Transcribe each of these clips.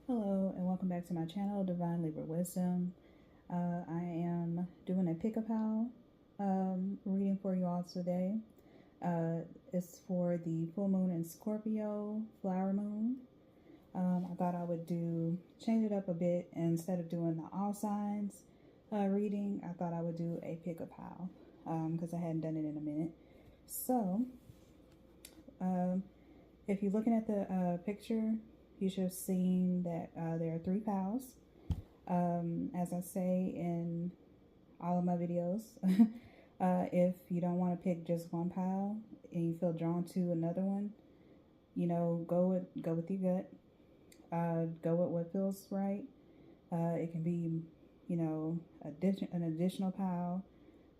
Hello and welcome back to my channel, Divine Libra Wisdom. I am doing a pick-a-pal reading for you all today. It's for the full moon in Scorpio, flower moon. I thought I would change it up a bit. Instead of doing the all signs reading, I thought I would do a pick-a-pal because I hadn't done it in a minute. So, if you're looking at the picture, you should have seen that there are 3 pals. As I say in all of my videos, if you don't want to pick just one pile and you feel drawn to another one, go with your gut. Go with what feels right. It can be, an additional pile,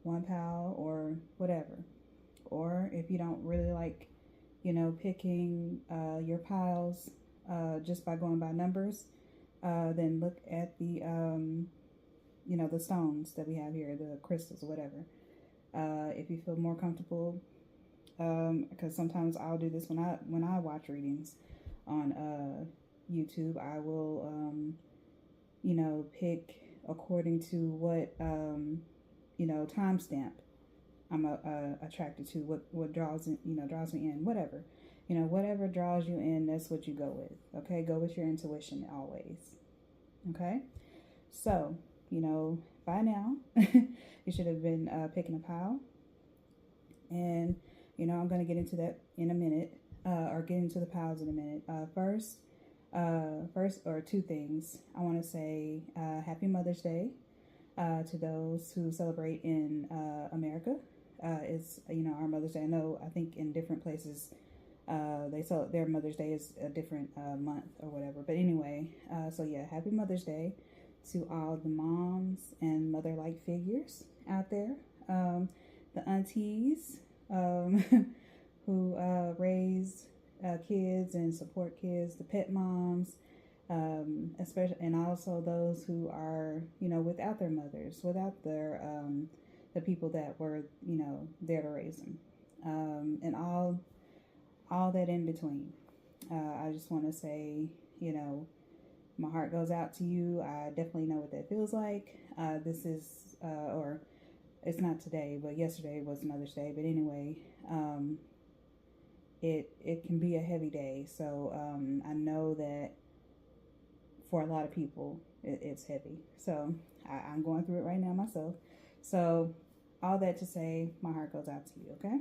1 pile, or whatever. Or if you don't really like, picking your piles just by going by numbers, then look at the the stones that we have here, the crystals or whatever. If you feel more comfortable, because sometimes I'll do this when I watch readings on YouTube. I will pick according to what timestamp I'm attracted to, what draws me in, whatever. Whatever draws you in, that's what you go with. Okay, go with your intuition always. Okay, so by now you should have been picking a pile, and I'm going to get into that in a minute, or get into the piles in a minute. First, or 2 things. I want to say Happy Mother's Day to those who celebrate in America. It's our Mother's Day. I think in different places their Mother's Day is a different month or whatever. But anyway, so yeah, Happy Mother's Day to all the moms and mother-like figures out there. The aunties who raise kids and support kids, the pet moms, especially, and also those who are, without their mothers, without their, the people that were, there to raise them, and all that in between. I just want to say, my heart goes out to you. I definitely know what that feels like. This is, or it's not today, but yesterday was Mother's Day. But anyway, it can be a heavy day. So I know that for a lot of people, it's heavy. So I'm going through it right now myself. So all that to say, my heart goes out to you, okay?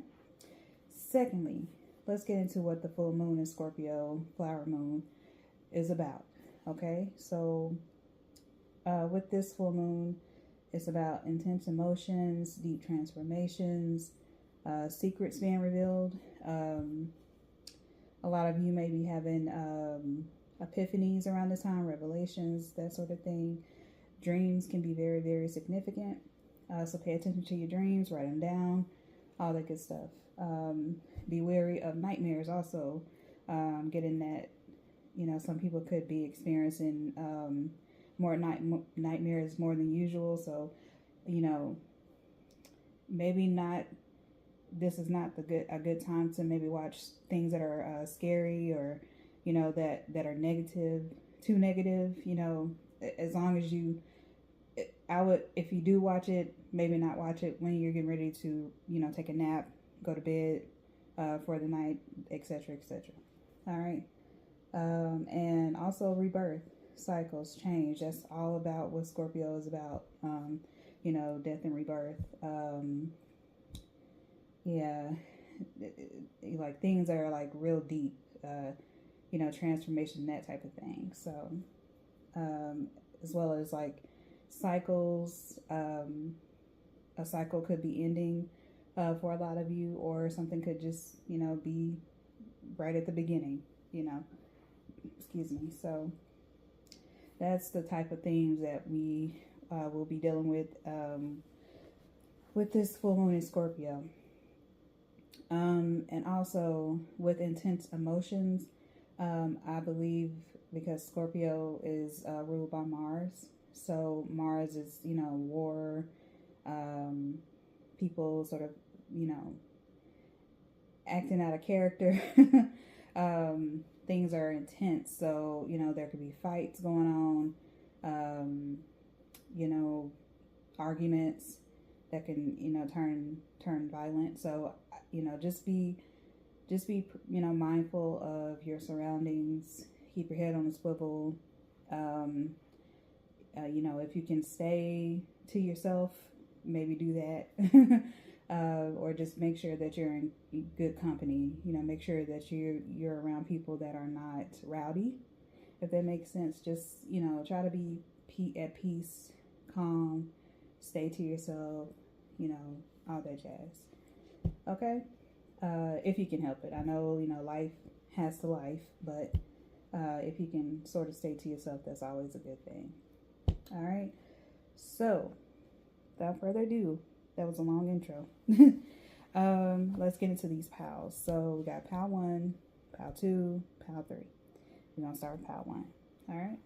Secondly, let's get into what the full moon in Scorpio, flower moon, is about. Okay, so with this full moon, it's about intense emotions, deep transformations, secrets being revealed. A lot of you may be having epiphanies around this time, revelations, that sort of thing. Dreams can be very, very significant. So pay attention to your dreams, write them down, all that good stuff. Be wary of nightmares also. Getting that, some people could be experiencing more nightmares more than usual. So, maybe not. This is not a good time to maybe watch things that are scary, or that are negative, too negative. As long as I would, if you do watch it, maybe not watch it when you're getting ready to take a nap, go to bed for the night, etc., etc. All right. And also rebirth, cycles, change. That's all about what Scorpio is about. Death and rebirth. Yeah, like things that are like real deep. Transformation, that type of thing. So, as well as like cycles. A cycle could be ending for a lot of you, or something could just be right at the beginning. Excuse me. So that's the type of themes that we will be dealing with this full moon in Scorpio. And also with intense emotions, I believe, because Scorpio is ruled by Mars. So Mars is, war, people sort of, acting out of character, things are intense. So, you know, there could be fights going on, you know, arguments that can, you know, turn violent. So, you know, just be, you know, mindful of your surroundings. Keep your head on a swivel. You know, if you can stay to yourself, maybe do that. Or just make sure that you're in good company. You know, make sure that you're around people that are not rowdy, if that makes sense. Just, you know, try to be at peace, calm, stay to yourself, you know, all that jazz. Okay? If you can help it. I know, you know, life has to life, but if you can sort of stay to yourself, that's always a good thing. All right? So, without further ado, that was a long intro. Let's get into these pals. So, we got pal 1, pal 2, pal 3. We're going to start with pal 1. All right?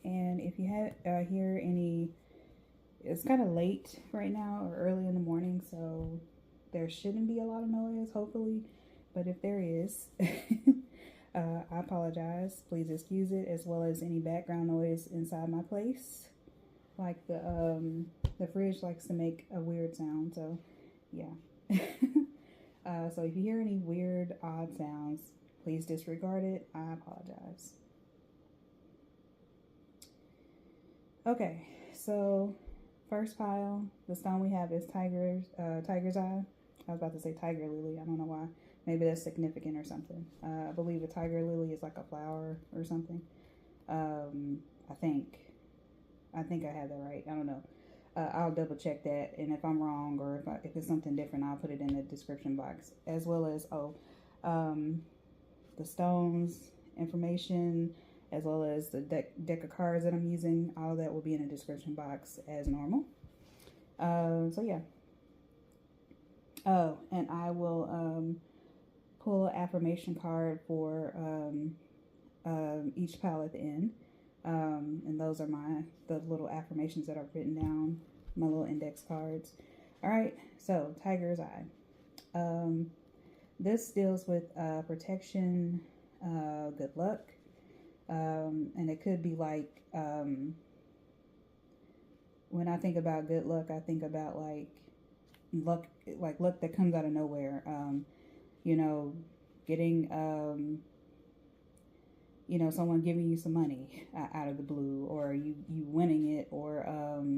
And if you hear any, it's kind of late right now or early in the morning, so there shouldn't be a lot of noise, hopefully. But if there is, I apologize. Please excuse it, as well as any background noise inside my place. Like the fridge likes to make a weird sound, so yeah. So if you hear any weird, odd sounds, please disregard it. I apologize. Okay, so first pile, the stone we have is tiger's eye. I was about to say tiger lily. I don't know why. Maybe that's significant or something. I believe a tiger lily is like a flower or something. I think I have that right. I don't know. I'll double check that, and if I'm wrong or if it's something different, I'll put it in the description box, as well as the stones information, as well as the deck of cards that I'm using. All of that will be in the description box as normal. So yeah. Oh, and I will pull an affirmation card for each pile at the end. And those are the little affirmations that I've written down, my little index cards. All right, so tiger's eye. This deals with protection, good luck. And it could be like, when I think about good luck, I think about like luck that comes out of nowhere. You know, getting, you know, someone giving you some money out of the blue, or you winning it, or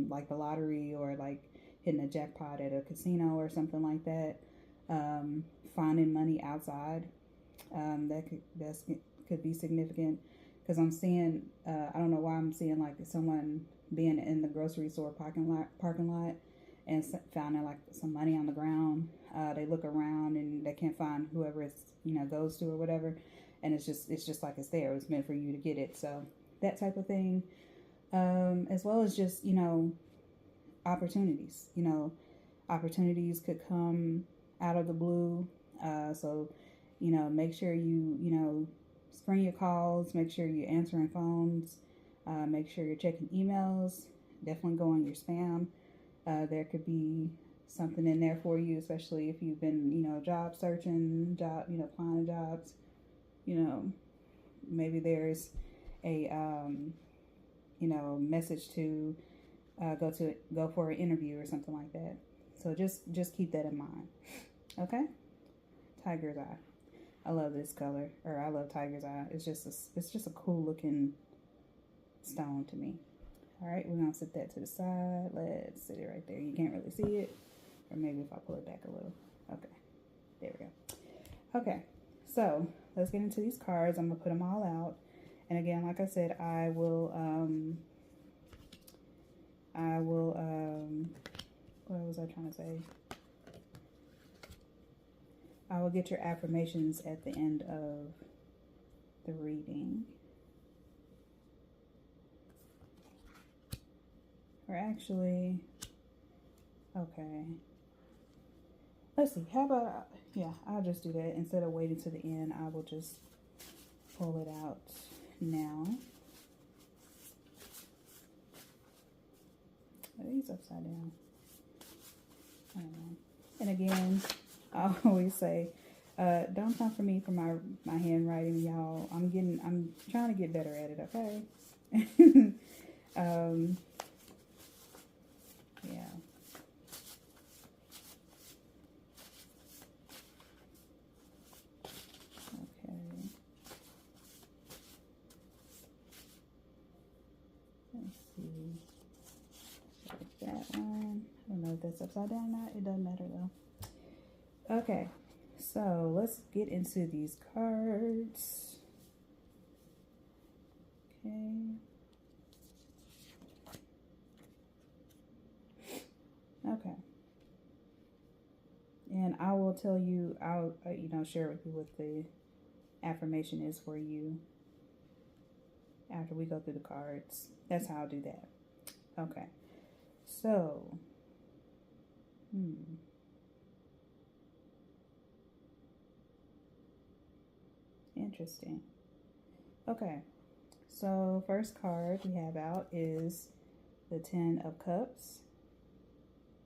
like the lottery, or like hitting a jackpot at a casino or something like that. Finding money outside, that could be significant. Because I'm seeing, I don't know why I'm seeing like someone being in the grocery store parking lot and finding like some money on the ground. They look around and they can't find whoever it's, you know, goes to or whatever. And it's just like it's there. It was meant for you to get it. So that type of thing. As well as just, you know, opportunities. You know, opportunities could come out of the blue. So, you know, make sure you know, screen your calls, make sure you're answering phones, make sure you're checking emails, definitely go on your spam. There could be something in there for you, especially if you've been, you know, job searching, you know, applying to jobs. You know, maybe there's a, you know, message to go for an interview or something like that. So just keep that in mind. Okay? Tiger's eye. I love this color, or I love tiger's eye. It's just a cool looking stone to me. All right, we're gonna set that to the side. Let's sit it right there. You can't really see it, or maybe if I pull it back a little. Okay, there we go. Okay, so let's get into these cards. I'm gonna put them all out, and again, like I said, I will what was I trying to say? I will get your affirmations at the end of the reading. Or actually, okay. Let's see. How about, yeah, I'll just do that. Instead of waiting to the end, I will just pull it out now. Are these upside down? I don't know. And again, I always say, don't come for me for my handwriting, y'all. I'm trying to get better at it, okay? Yeah. Okay. Let's see. Like that one. I don't know if that's upside down or not. It doesn't matter though. Okay. So let's get into these cards. Okay. Okay. And I will tell you, I'll, share with you what the affirmation is for you after we go through the cards. That's how I'll do that. Okay. So, interesting. Okay. So, first card we have out is the 10 of Cups.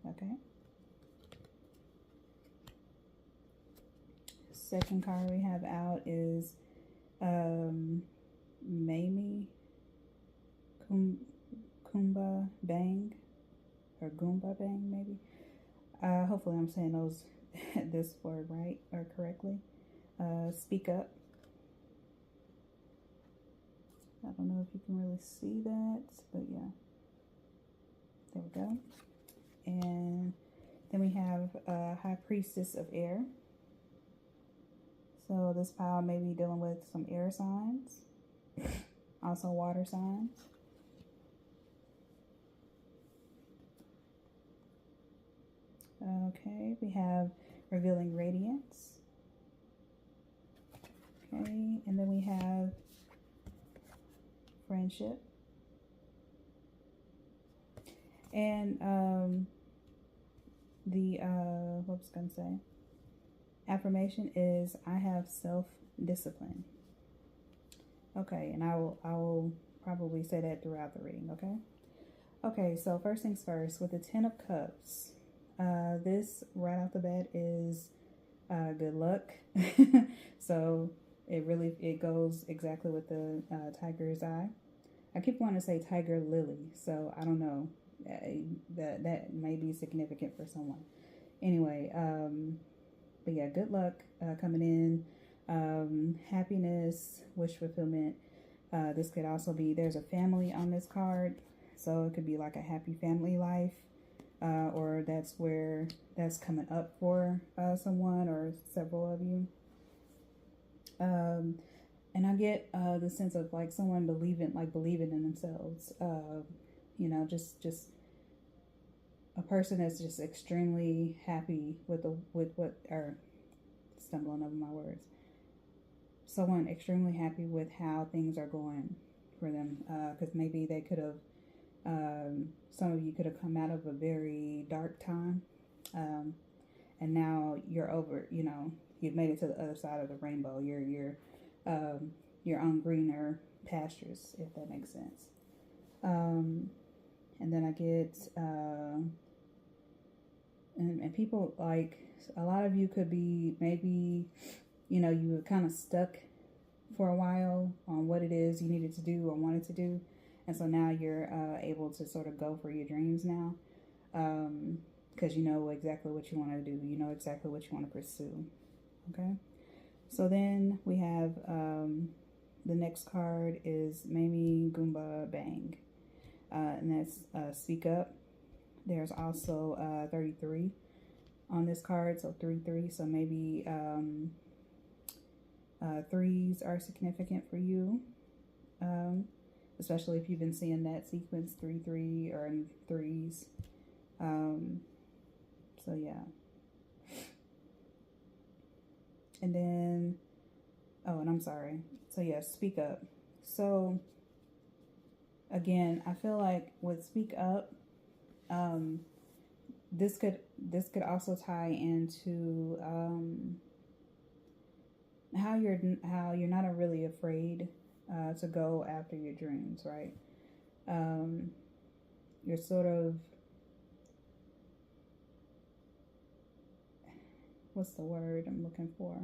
Okay. Second card we have out is Mamie Kumba Bang, or Goomba Bang maybe. Hopefully I'm saying this word right or correctly. Speak up. I don't know if you can really see that, but yeah. There we go. And then we have High Priestess of Air. So this pile may be dealing with some air signs, also water signs. Okay, we have Revealing Radiance. Okay, and then we have Friendship. And what was I gonna say? Affirmation is, I have self-discipline. Okay, and I will probably say that throughout the reading, okay? Okay, so first things first, with the 10 of Cups, this right off the bat is good luck. So it goes exactly with the tiger's eye. I keep wanting to say tiger lily, so I don't know. That may be significant for someone. Anyway, but yeah, good luck coming in. Happiness, wish fulfillment. This could also be, there's a family on this card, so it could be like a happy family life, or that's coming up for someone or several of you. And I get the sense of like someone believing in themselves. Just a person that's just extremely happy with stumbling over my words. Someone extremely happy with how things are going for them, because maybe they could have, some of you could have come out of a very dark time, and now you're over. You've made it to the other side of the rainbow. You're on greener pastures, if that makes sense. And then I get, and people, like, a lot of you could be maybe, you were kind of stuck for a while on what it is you needed to do or wanted to do. And so now you're able to sort of go for your dreams now, because you know exactly what you want to do. You know exactly what you want to pursue. Okay? So then we have the next card is Mamie Goomba Bang. And that's Speak Up. There's also 33 on this card, so 3-3. So maybe threes are significant for you, especially if you've been seeing that sequence 3-3 or in threes. So yeah. And then, and I'm sorry. So yeah, Speak Up. So again, I feel like with Speak Up, this could also tie into how you're not really afraid to go after your dreams, right? You're sort of, what's the word I'm looking for?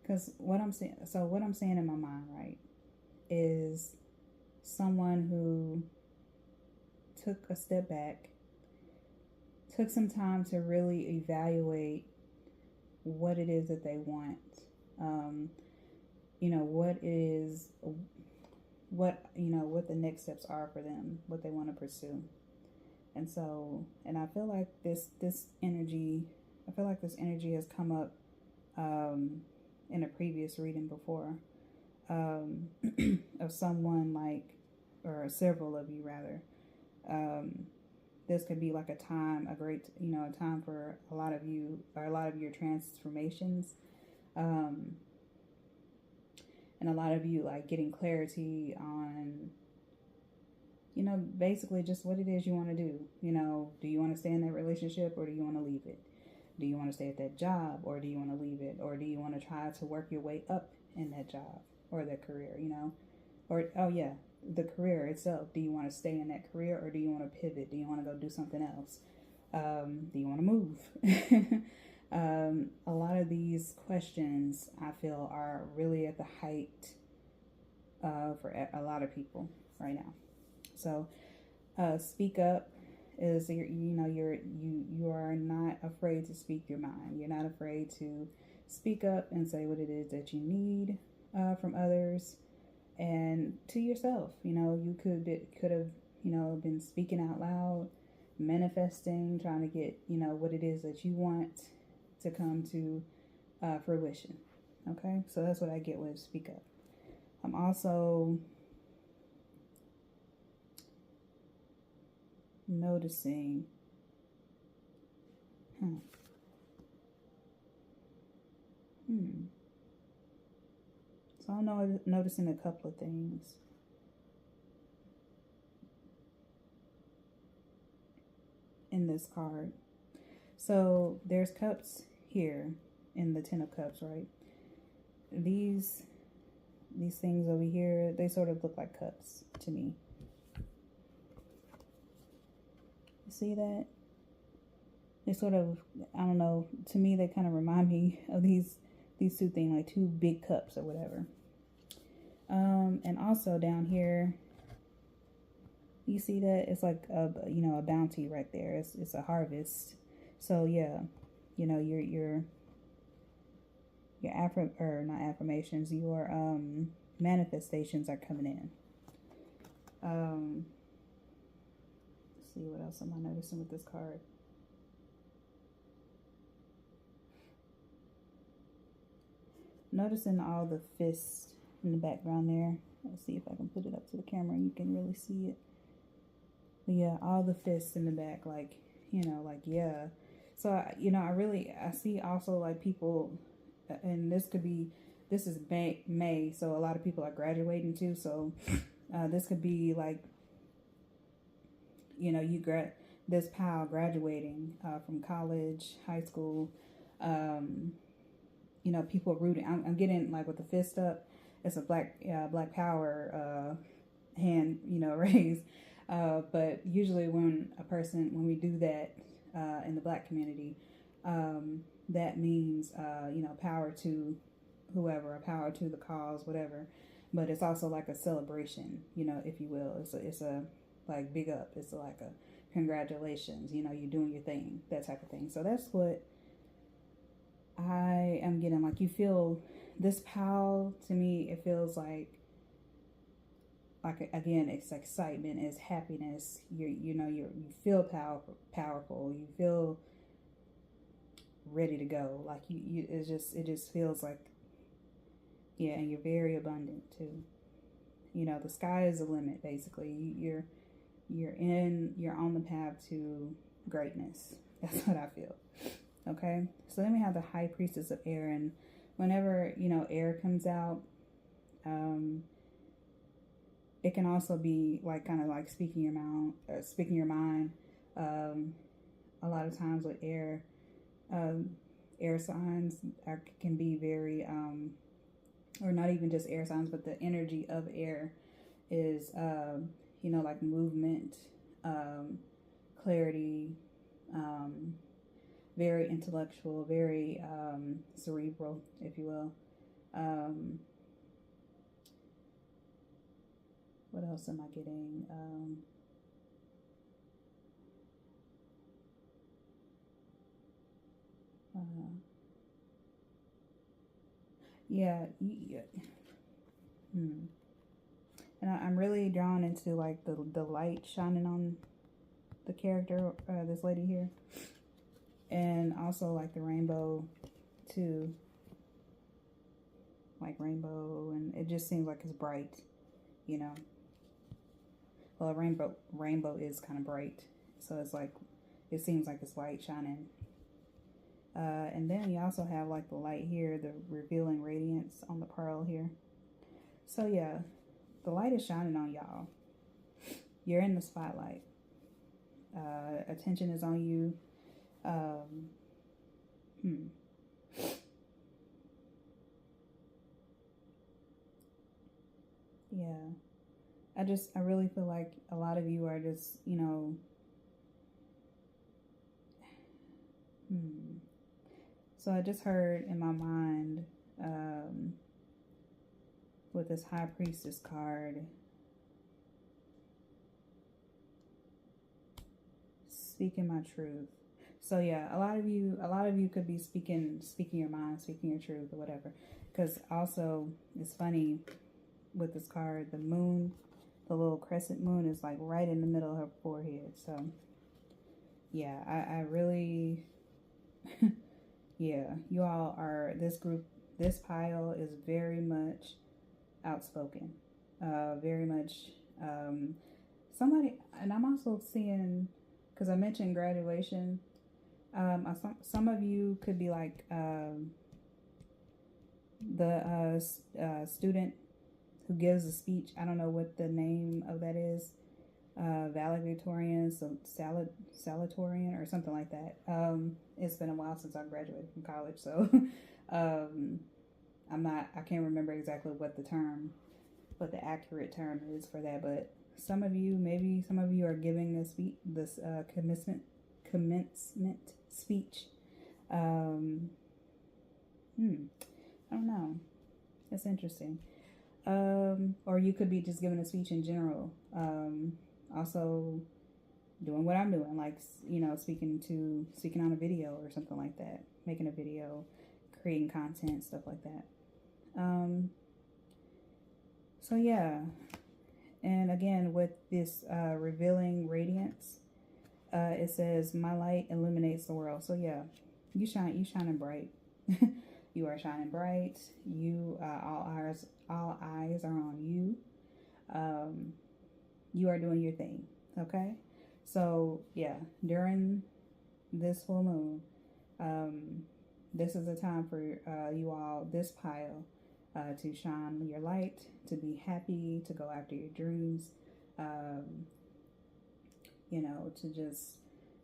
Because what I'm saying in my mind, right, is someone who took a step back, took some time to really evaluate what it is that they want. What the next steps are for them, what they want to pursue. And so, and I feel like this energy has come up in a previous reading before, of someone like, or several of you rather. This could be like a time for a lot of you, or a lot of your transformations, and a lot of you like getting clarity on, basically just what it is you want to do. Do you want to stay in that relationship, or do you want to leave it? Do you want to stay at that job, or do you want to leave it? Or do you want to try to work your way up in that job or that career, Or, the career itself. Do you want to stay in that career, or do you want to pivot? Do you want to go do something else? Do you want to move? A lot of these questions, I feel, are really at the height for a lot of people right now. So, speak up is you are not afraid to speak your mind. You're not afraid to speak up and say what it is that you need from others and to yourself. You could have been speaking out loud, manifesting, trying to get what it is that you want to come to fruition. Okay, so that's what I get with speak up. I'm also noticing so I'm noticing a couple of things. In this card. So there's cups here in the Ten of Cups, right? These things over here, they sort of look like cups to me. You see that? They sort of, I don't know, to me they kind of remind me of these two things, like two big cups or whatever. And also down here, you see that it's like a bounty right there. It's a harvest. So yeah, your not affirmations, your manifestations are coming in. Let's see, what else am I noticing with this card? Noticing all the fists in the background there. Let's see if I can put it up to the camera and you can really see it. But yeah, all the fists in the back, yeah. So, I see also like people, and this is May, so a lot of people are graduating too. So this could be like, this pile graduating from college, high school, people rooting. I'm getting like with the fist up, it's a black power hand, raised. But usually when we do that in the black community, that means, power to whoever, or power to the cause, whatever. But it's also like a celebration, if you will. It's a like big up. It's like a congratulations, you're doing your thing, that type of thing. So that's what I am getting. Like, you feel this pile, to me, it feels like again, it's excitement, it's happiness. You feel powerful. You feel ready to go. Like it just feels like, yeah. And you're very abundant too. The sky is the limit. Basically, you're on the path to greatness. That's what I feel. Okay, so then we have the High Priestess of Air, and whenever air comes out, it can also be like kind of like speaking your mind. A lot of times with air signs can be very, or not even just air signs, but the energy of air is, like movement, clarity, very intellectual, very cerebral, if you will. What else am I getting? Yeah. And I'm really drawn into like the light shining on the character, this lady here, and also like the rainbow too, like rainbow, and it just seems like it's bright, you know. Well, a rainbow is kind of bright, so it's like it seems like it's light shining. And then you also have like the light here, the revealing radiance on the pearl here. So yeah, the light is shining on y'all. You're in the spotlight. Attention is on you. Yeah. I really feel like a lot of you are just, So I just heard in my mind, with this High Priestess card, speaking my truth. So yeah, a lot of you could be speaking your mind, speaking your truth or whatever. Because also, it's funny with this card, the moon, the little crescent moon is like right in the middle of her forehead. So yeah, I really, yeah, you all are, this group, this pile is very much outspoken, very much, somebody, and I'm also seeing, because I mentioned graduation, some of you could be like the student who gives a speech. I don't know what the name of that is, valedictorian, salutatorian, or something like that. It's been a while since I graduated from college, so I can't remember exactly what the accurate term is for that. But maybe some of you are giving this commencement speech. I don't know. It's interesting. Or you could be just giving a speech in general. Also doing what I'm doing, like, speaking on a video or something like that, making a video, creating content, stuff like that. So yeah, and again, with this revealing radiance, it says, my light illuminates the world. So yeah, you shining bright. You are shining bright. You, all eyes are on you. You are doing your thing. Okay. So yeah, during this full moon, this is a time for you all, this pile, to shine your light, to be happy, to go after your dreams, to just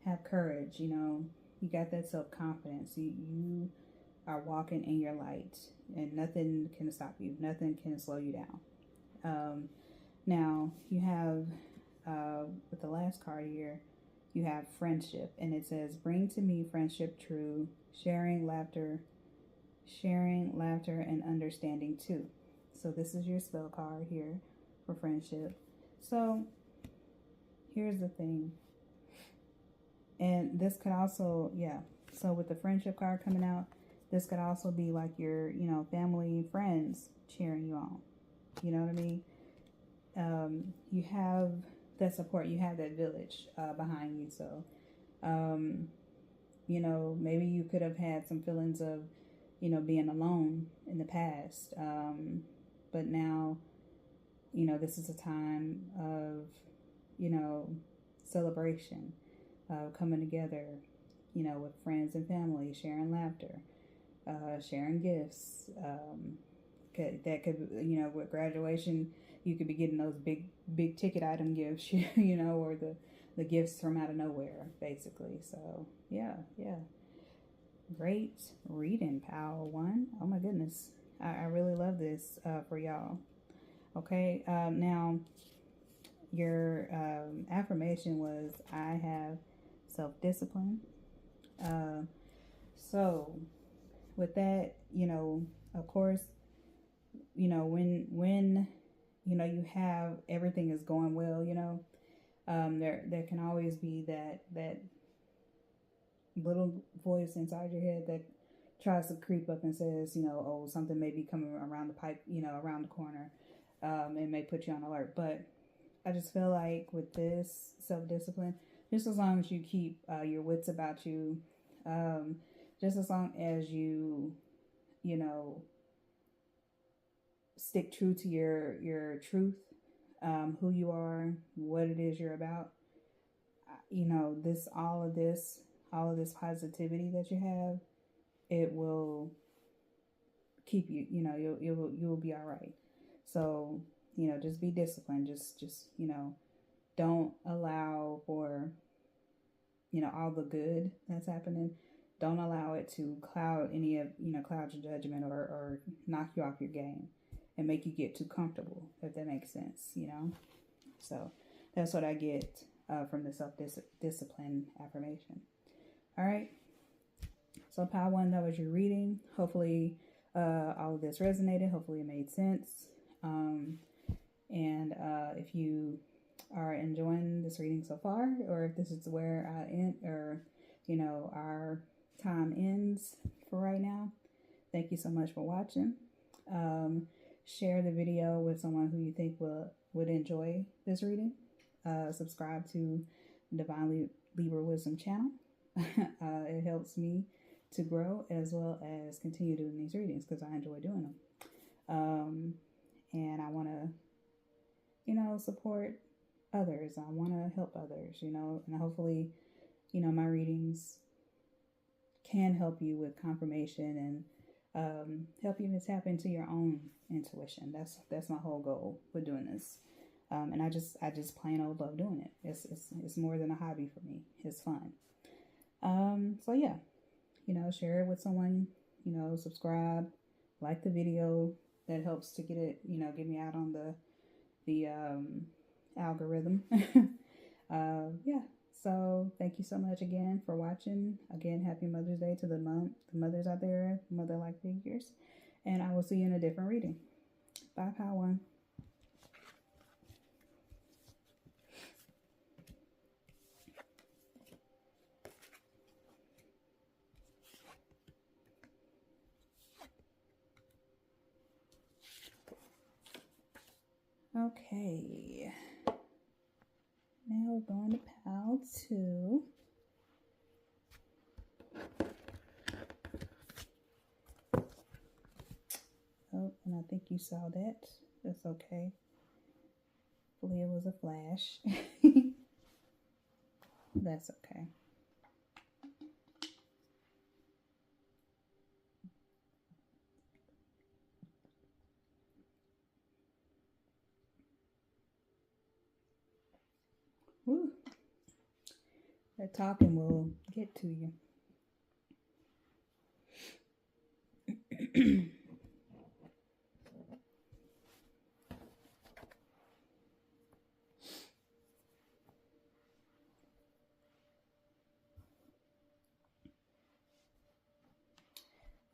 have courage. You got that self-confidence. You are walking in your light, and nothing can stop you. Nothing can slow you down. Now you have, with the last card here, you have friendship, and it says, bring to me friendship true, sharing laughter and understanding too. So this is your spell card here for friendship. So here's the thing, and this could also, so with the friendship card coming out, this could also be like your, family, friends cheering you on. You know what I mean? You have that support, you have that village behind you. So, maybe you could have had some feelings of, being alone in the past. But now, this is a time of, celebration, coming together, with friends and family, sharing laughter, sharing gifts. That could, with graduation, you could be getting those big ticket item gifts, or the gifts from out of nowhere, basically. So yeah. Great reading, Power One. Oh my goodness. I really love this for y'all. Okay, now your affirmation was, I have self-discipline. So with that, of course, when you have everything is going well, there can always be that little voice inside your head that tries to creep up and says, oh, something may be coming around the pipe, around the corner. It may put you on alert. But I just feel like with this self-discipline, just as long as you keep your wits about you, just as long as you stick true to your truth, who you are, what it is you're about, all of this positivity that you have, it will keep you, you'll be all right. So, just be disciplined. Just don't allow for, all the good that's happening. Don't allow it to cloud cloud your judgment or knock you off your game and make you get too comfortable, if that makes sense, So that's what I get from the self-discipline affirmation. All right. So Power One, that was your reading. Hopefully all of this resonated. Hopefully it made sense. And if you are enjoying this reading so far, or if this is where I end, or our time ends for right now, thank you so much for watching. Share the video with someone who you think would enjoy this reading. Subscribe to Divine Libra Wisdom channel. It helps me to grow as well as continue doing these readings because I enjoy doing them. And I want to, support others. I want to help others, and hopefully, my readings can help you with confirmation and help you to tap into your own intuition. That's my whole goal with doing this. And I just plain old love doing it. It's more than a hobby for me. It's fun. So yeah, share it with someone, subscribe, like the video. That helps to get it, get me out on the algorithm. Yeah. So thank you so much again for watching. Again, happy Mother's Day to the mothers out there, mother-like figures. And I will see you in a different reading. Bye, Power One. Okay, now we're going to Pal 2. Oh, and I think you saw that. That's okay. Hopefully it was a flash. That's okay. Woo. That talking will get to you.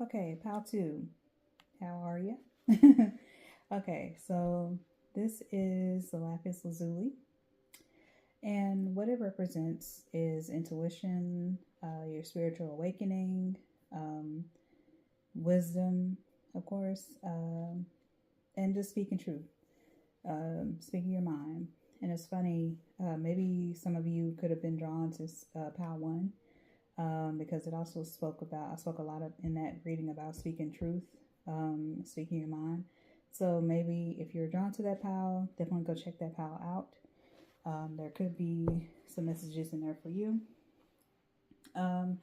Okay, Pal 2. How are you? Okay, so this is the lapis lazuli. And what it represents is intuition, your spiritual awakening, wisdom, of course, and just speaking truth, speaking your mind. And it's funny, maybe some of you could have been drawn to Pal 1, because it also I spoke a lot in that reading about speaking truth, speaking your mind. So maybe if you're drawn to that Pal, definitely go check that Pal out. There could be some messages in there for you. I'm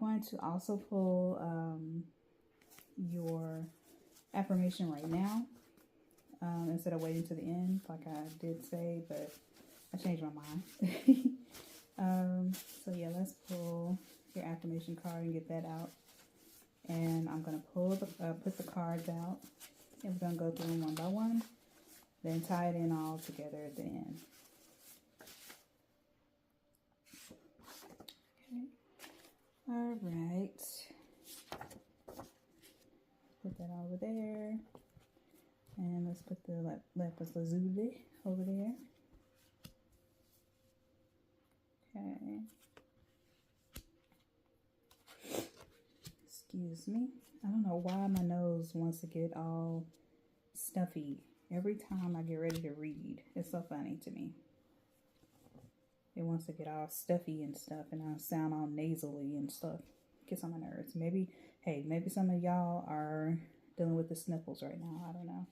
going to also pull your affirmation right now, instead of waiting to the end like I did say, but I changed my mind. So yeah, let's pull your affirmation card and get that out. And I'm gonna pull put the cards out, and we're gonna go through them one by one, then tie it in all together at the end. Okay. All right. Put that over there, and let's put the lapis lazuli over there. Okay. Excuse me. I don't know why my nose wants to get all stuffy every time I get ready to read. It's so funny to me. It wants to get all stuffy and stuff, and I sound all nasally and stuff. Gets on my nerves. Maybe, hey, maybe some of y'all are dealing with the sniffles right now. I don't know.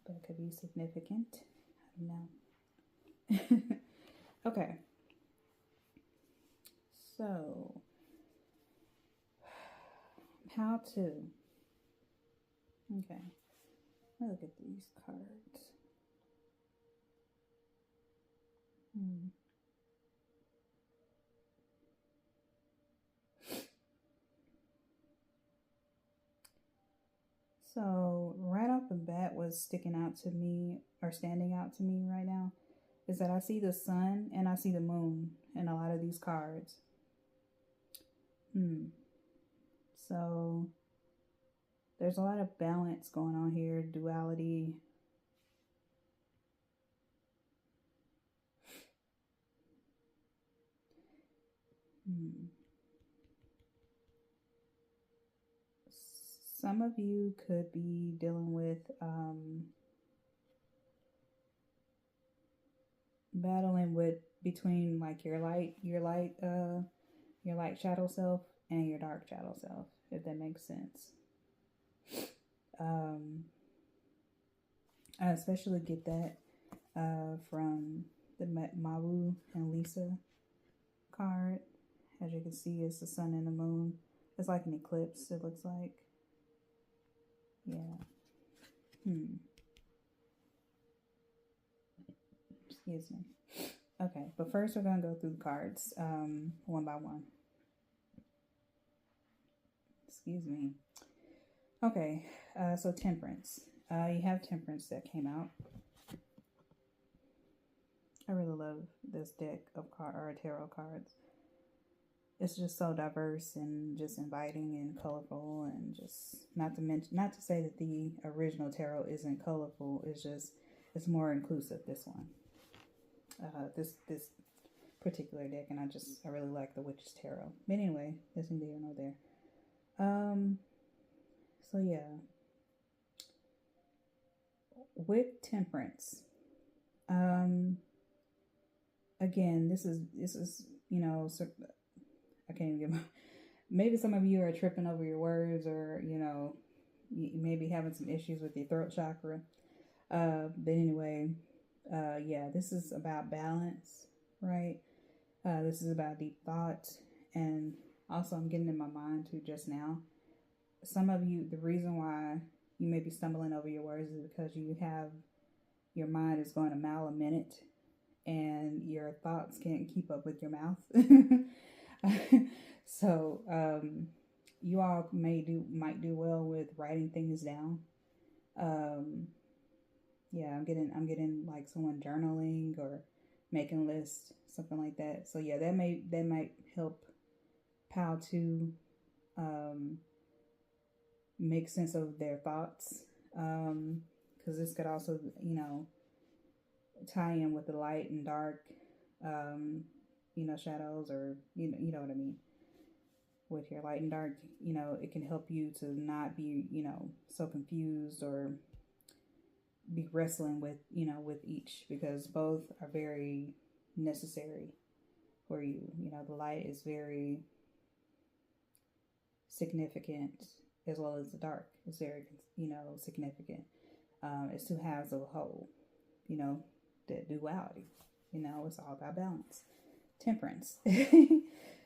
But it could be significant. I don't know. Okay. So, how to. Okay. Let me look at these cards. So, right off the bat, what's sticking out to me, or standing out to me right now, is that I see the sun and I see the moon in a lot of these cards. So, there's a lot of balance going on here, duality. Some of you could be dealing with battling with between like your light shadow self and your dark shadow self, if that makes sense. I especially get that from the Mawu and Lisa card. As you can see, it's the sun and the moon. It's like an eclipse, it looks like. Yeah. Excuse me. Okay, but first we're going to go through the cards one by one. Excuse me. Okay, so Temperance. You have Temperance that came out. I really love this deck of tarot cards. It's just so diverse and just inviting and colorful, and just not to say that the original tarot isn't colorful. It's more inclusive, this one. This particular deck, and I really like the Witch's Tarot. But anyway, there's neither here nor there. So yeah, with Temperance, again, this is I can't even get maybe some of you are tripping over your words, or you may be having some issues with your throat chakra. But anyway, yeah, this is about balance, right? This is about deep thought, and also I'm getting in my mind too just now. Some of you, the reason why you may be stumbling over your words is because your mind is going a mile a minute, and your thoughts can't keep up with your mouth. So you all might do well with writing things down. Yeah, I'm getting like someone journaling or making lists, something like that. So yeah, that might help Pal to make sense of their thoughts, because this could also tie in with the light and dark shadows, or you know what I mean. With your light and dark, it can help you to not be so confused or be wrestling with each, because both are very necessary for you. The light is very significant, as well as the dark is very significant. It's two halves of a whole, the duality. It's all about balance. Temperance.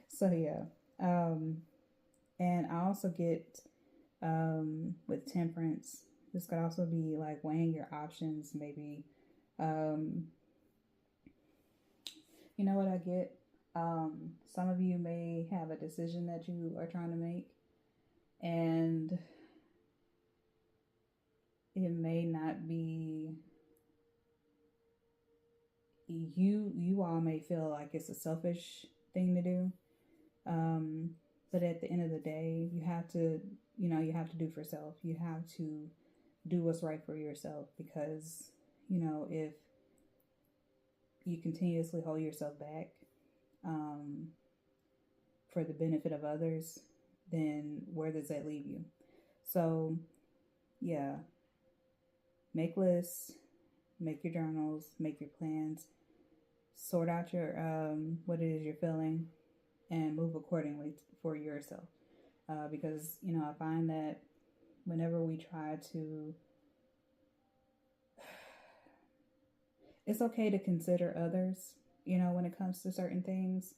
So yeah, and I also get with Temperance, this could also be like weighing your options, maybe You know what I get? Some of you may have a decision that you are trying to make, and it may not be you all may feel like it's a selfish thing to do. But at the end of the day, you have to, you have to do for self. You have to do what's right for yourself, because, if you continuously hold yourself back, for the benefit of others, then where does that leave you? So, yeah, make lists, make your journals, make your plans, sort out your what it is you're feeling, and move accordingly for yourself. Because I find that whenever we try to, it's okay to consider others, when it comes to certain things,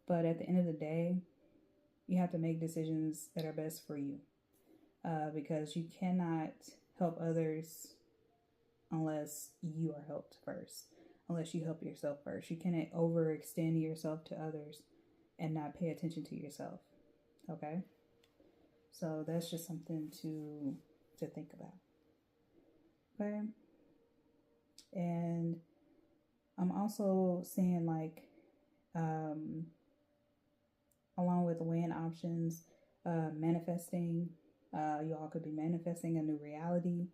but at the end of the day, you have to make decisions that are best for you, because you cannot help others unless you are helped first, unless you help yourself first. You cannot overextend yourself to others and not pay attention to yourself. Okay? So that's just something to think about. Okay? And I'm also seeing, like, along with the win options, manifesting. You all could be manifesting a new reality,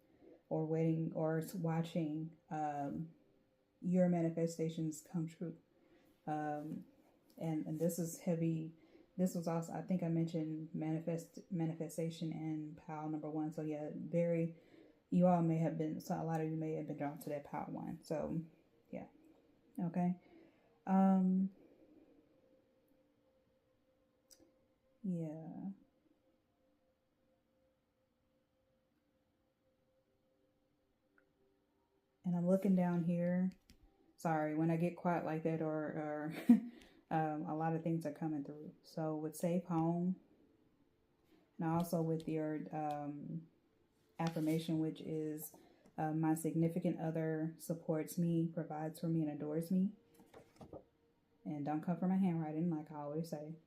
or waiting or watching your manifestations come true. And this is heavy. This was also, I think I mentioned manifestation in pile number 1. So yeah, you all may have been, so a lot of you may have been drawn to that pile 1. So yeah. Okay. Yeah. And I'm looking down here. Sorry, when I get quiet like that, or a lot of things are coming through. So with safe home, and also with your affirmation, which is my significant other supports me, provides for me, and adores me. And don't come for my handwriting, like I always say.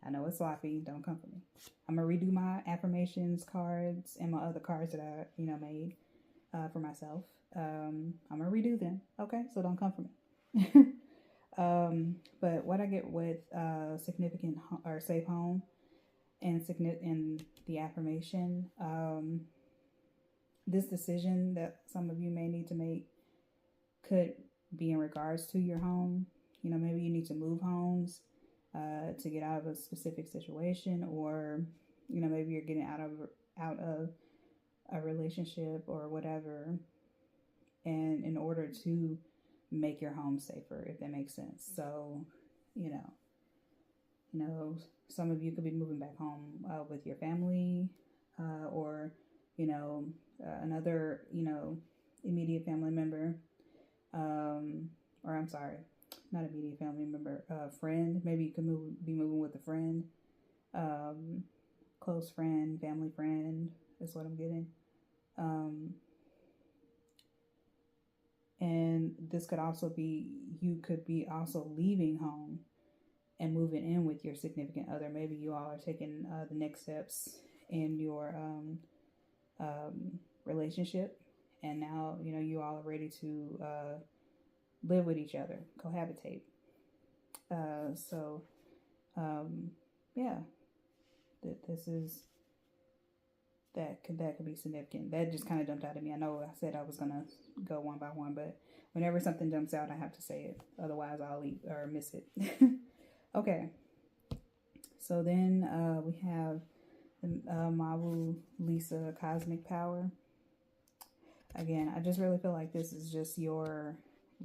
I know it's sloppy. Don't come for me. I'm gonna redo my affirmations cards and my other cards that I made for myself. I'm gonna redo them. Okay, so don't come for me. But what I get with significant or safe home and the affirmation, this decision that some of you may need to make could be in regards to your home. Maybe you need to move homes to get out of a specific situation, or maybe you're getting out of a relationship or whatever, and in order to make your home safer, if that makes sense. So some of you could be moving back home with your family, or another immediate family member, or I'm sorry, not immediate family member, friend. Maybe you could be moving with a friend, close friend, family friend is what I'm getting. And this could also be, you could be also leaving home and moving in with your significant other. Maybe you all are taking the next steps in your relationship, and now you all are ready to live with each other, cohabitate. Yeah, that could be significant. That just kind of jumped out at me. I know I said I was gonna go one by one, but whenever something jumps out, I have to say it. Otherwise, I'll leave or miss it. Okay. So then we have the Mawu Lisa Cosmic Power. Again, I just really feel like this is just your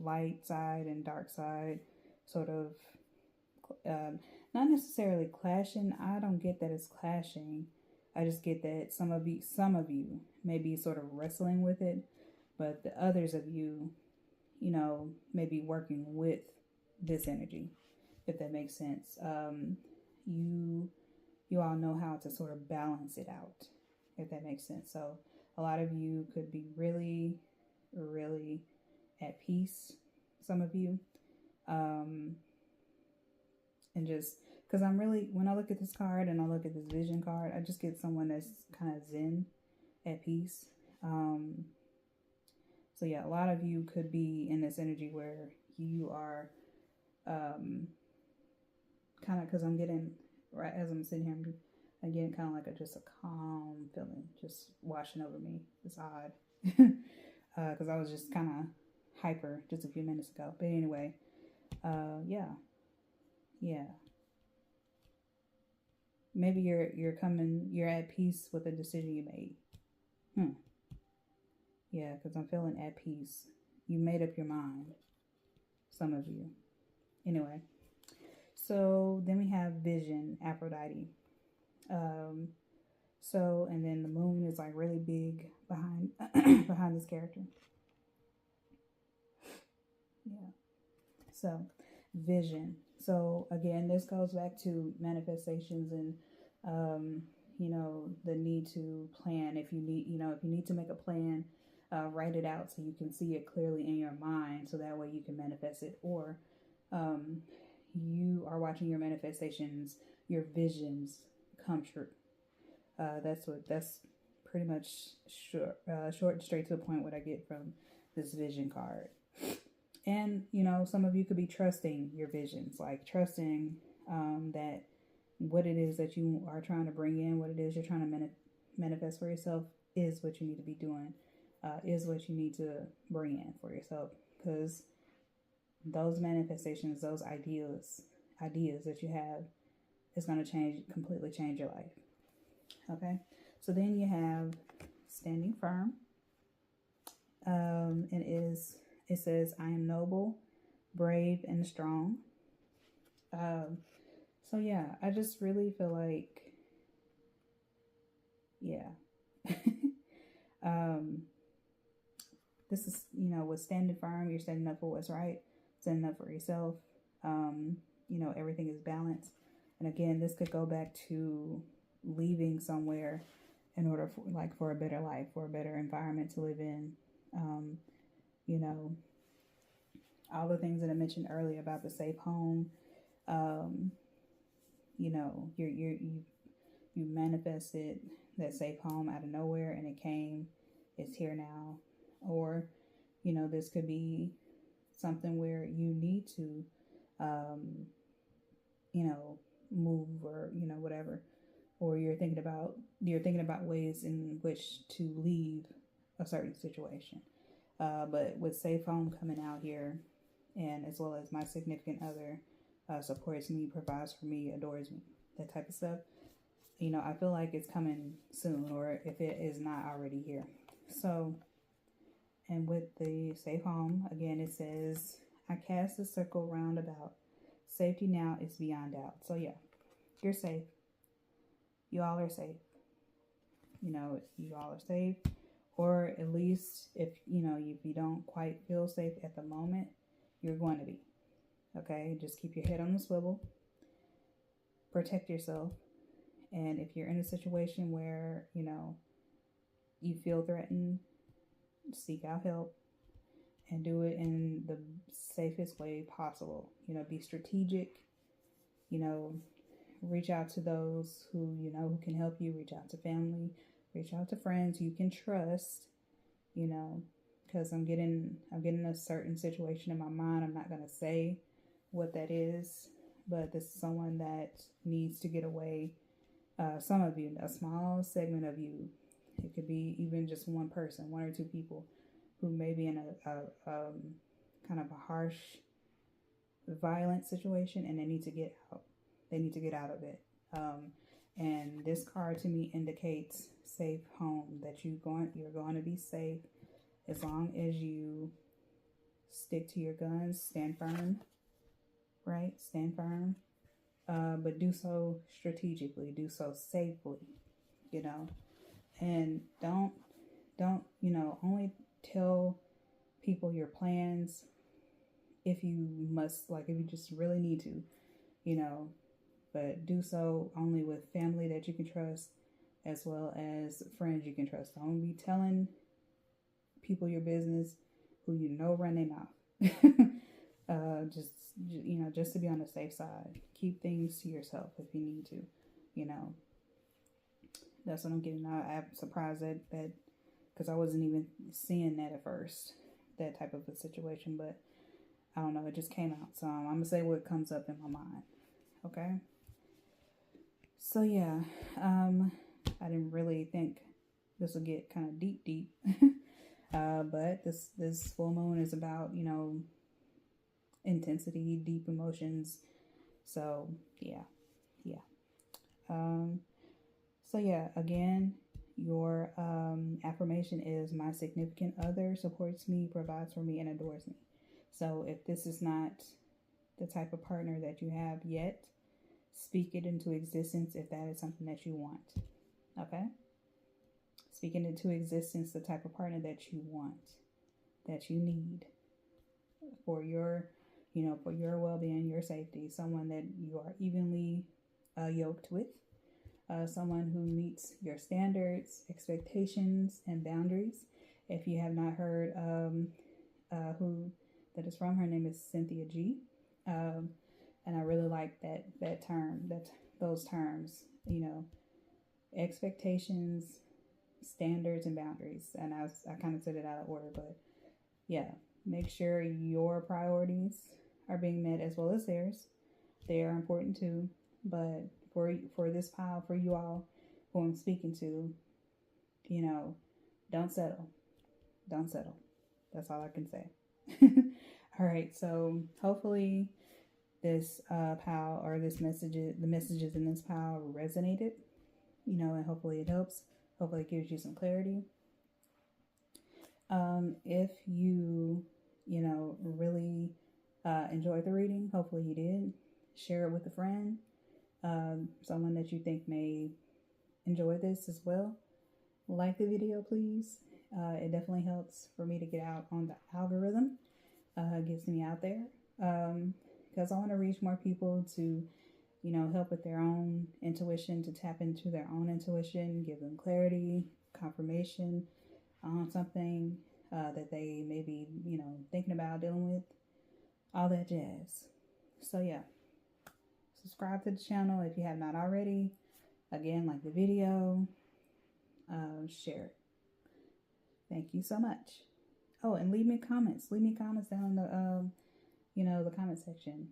light side and dark side, sort of, not necessarily clashing. I don't get that it's clashing. I just get that some of you may be sort of wrestling with it, but the others of you, may be working with this energy, if that makes sense. You all know how to sort of balance it out, if that makes sense. So a lot of you could be really, really at peace, some of you, And just because I'm really, when I look at this card and I look at this vision card, I just get someone that's kind of zen, at peace. So yeah, a lot of you could be in this energy where you are kind of, because I'm getting, right as I'm sitting here, I'm getting kind of like just a calm feeling just washing over me. It's odd because I was just kind of hyper just a few minutes ago. But anyway, yeah. Maybe you're at peace with the decision you made. Yeah, because I'm feeling at peace. You made up your mind. Some of you. Anyway. So then we have vision, Aphrodite. So, and then the moon is like really big behind behind this character. Yeah. So, vision. So again, this goes back to manifestations and the need to plan. If you need to make a plan, write it out so you can see it clearly in your mind, so that way you can manifest it. Or you are watching your manifestations, your visions come true. That's pretty much short and straight to the point what I get from this vision card. And some of you could be trusting your visions, like trusting that what it is that you are trying to bring in, what it is you're trying to manifest for yourself is what you need to be doing, is what you need to bring in for yourself, because those manifestations, those ideas that you have is going to completely change your life. Okay, so then you have standing firm, and it says, I am noble, brave, and strong. So yeah, I just really feel like, this is, with standing firm, you're standing up for what's right, standing up for yourself. Everything is balanced. And again, this could go back to leaving somewhere in order for a better life, for a better environment to live in. All the things that I mentioned earlier about the safe home. You manifested that safe home out of nowhere, and it came. It's here now. Or, this could be something where you need to, move, or whatever. Or you're thinking about ways in which to leave a certain situation. But with safe home coming out here, and as well as my significant other supports me, provides for me, adores me, that type of stuff, I feel like it's coming soon, or if it is not already here. So, and with the safe home, again, it says, I cast a circle round about. Safety now is beyond doubt. So yeah, you're safe. You all are safe. You all are safe. Or at least if you don't quite feel safe at the moment, you're going to be. Okay? Just keep your head on the swivel. Protect yourself. And if you're in a situation where, you feel threatened, seek out help and do it in the safest way possible. Be strategic. Reach out to those who who can help you. Reach out to family. Reach out to friends you can trust. Because I'm getting a certain situation in my mind. I'm not gonna say what that is, but this is someone that needs to get away. Some of you, a small segment of you, it could be even just one person, one or two people, who may be in a kind of a harsh, violent situation, and they need to get out. They need to get out of it. And this card to me indicates safe home, that you're going to be safe as long as you stick to your guns, stand firm, right? Stand firm, but do so strategically, do so safely, and don't only tell people your plans if you must, if you just really need to, but do so only with family that you can trust, as well as friends you can trust. Don't be telling people your business who run their mouth. Just, you know, just to be on the safe side. Keep things to yourself if you need to, you know. That's what I'm getting. I'm surprised that because I wasn't even seeing that at first, that type of a situation, but I don't know, it just came out. So I'm going to say what comes up in my mind. Okay. So yeah, I didn't really think this would get kind of deep. But this full moon is about, you know, intensity, deep emotions. So yeah. So yeah, again, your affirmation is my significant other supports me, provides for me, and adores me. So if this is not the type of partner that you have yet, speak it into existence if that is something that you want. Okay? Speak it into existence the type of partner that you want, that you need for your, you know, for your well-being, your safety, someone that you are evenly yoked with, someone who meets your standards, expectations, and boundaries. If you have not heard who that is from, her name is Cynthia G. And I really like that term, those terms, you know, expectations, standards, and boundaries. And I kind of said it out of order, but yeah, make sure your priorities are being met as well as theirs. They are important too, but for this pile, for you all who I'm speaking to, you know, don't settle. That's all I can say. All right, so hopefully this pile or the messages in this pile resonated, you know, and hopefully it helps. Hopefully it gives you some clarity. If you know, really enjoyed the reading, hopefully you did, share it with a friend, someone that you think may enjoy this as well. Like the video, please. It definitely helps for me to get out on the algorithm. Gets me out there. Because I want to reach more people to, you know, help with their own intuition, to tap into their own intuition, give them clarity, confirmation on something that they may be, you know, thinking about dealing with, all that jazz. So yeah, subscribe to the channel if you have not already. Again, like the video, share it. Thank you so much. Oh, and leave me comments. Leave me comments down in the, you know, the comment section.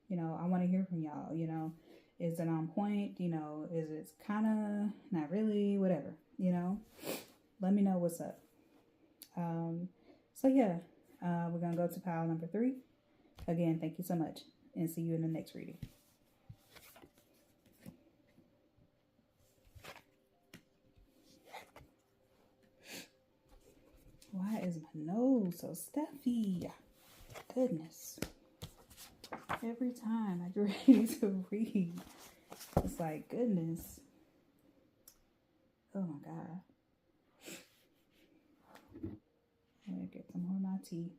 You know, I want to hear from y'all. You know, is it on point? You know, is it kind of not really? Whatever. You know, let me know what's up. So yeah, we're gonna go to pile number 3. Again, thank you so much, and see you in the next reading. Why is my nose so stuffy? Goodness. Every time I get ready to read, it's like, goodness. Oh my God. I'm gonna get some more of my tea.